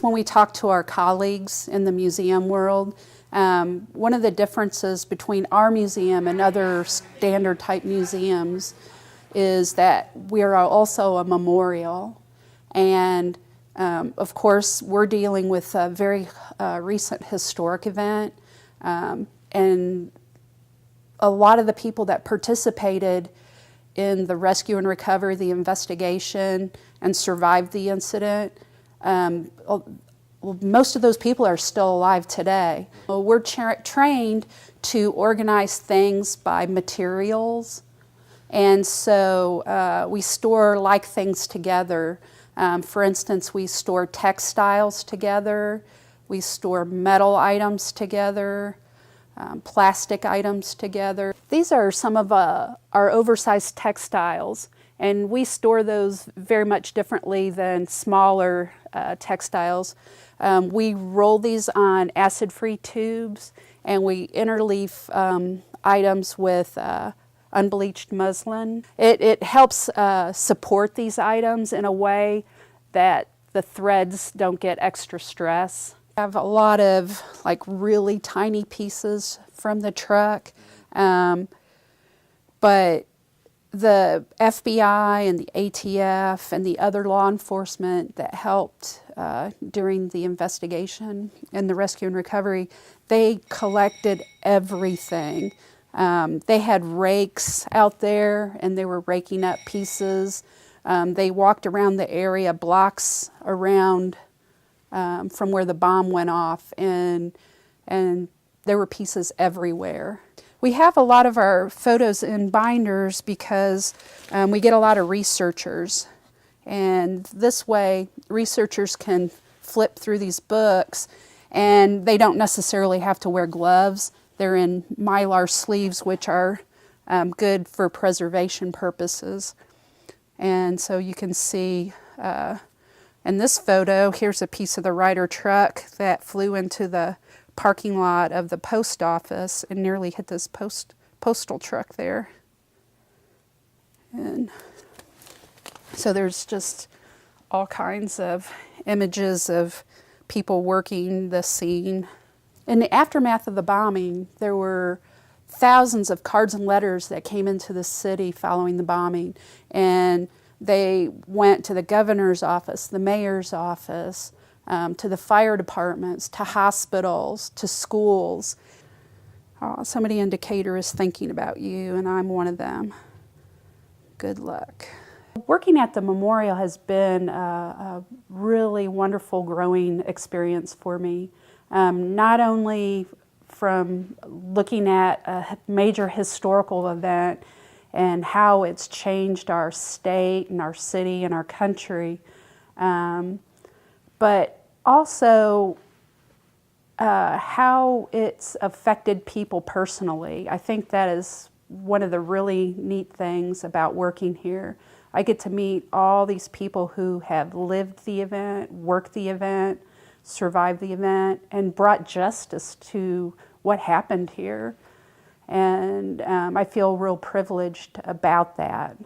when we talk to our colleagues in the museum world, one of the differences between our museum and other standard type museums is that we are also a memorial. And of course, we're dealing with a very recent historic event. And a lot of the people that participated in the rescue and recovery, the investigation, and survived the incident, most of those people are still alive today. We're trained to organize things by materials, and so we store like things together. For instance, we store textiles together, we store metal items together, plastic items together. These are some of our oversized textiles, and we store those very much differently than smaller textiles. We roll these on acid-free tubes, and we interleaf items with unbleached muslin. It helps support these items in a way that the threads don't get extra stress. I have a lot of like really tiny pieces from the truck, but the FBI and the ATF and the other law enforcement that helped during the investigation and the rescue and recovery, they collected everything. They had rakes out there and they were raking up pieces. They walked around the area, blocks around from where the bomb went off, and there were pieces everywhere. We have a lot of our photos in binders because we get a lot of researchers, and this way researchers can flip through these books and they don't necessarily have to wear gloves. They're in mylar sleeves, which are good for preservation purposes. And so you can see in this photo, here's a piece of the Ryder truck that flew into the parking lot of the post office and nearly hit this postal truck there. And so there's just all kinds of images of people working the scene. In the aftermath of the bombing, there were thousands of cards and letters that came into the city following the bombing, and they went to the governor's office, the mayor's office, to the fire departments, to hospitals, to schools. Somebody in Decatur is thinking about you, and I'm one of them. Good luck. Working at the memorial has been a really wonderful growing experience for me. Not only from looking at a major historical event and how it's changed our state and our city and our country, but also how it's affected people personally. I think that is one of the really neat things about working here. I get to meet all these people who have lived the event, worked the event, survived the event, and brought justice to what happened here. And I feel real privileged about that.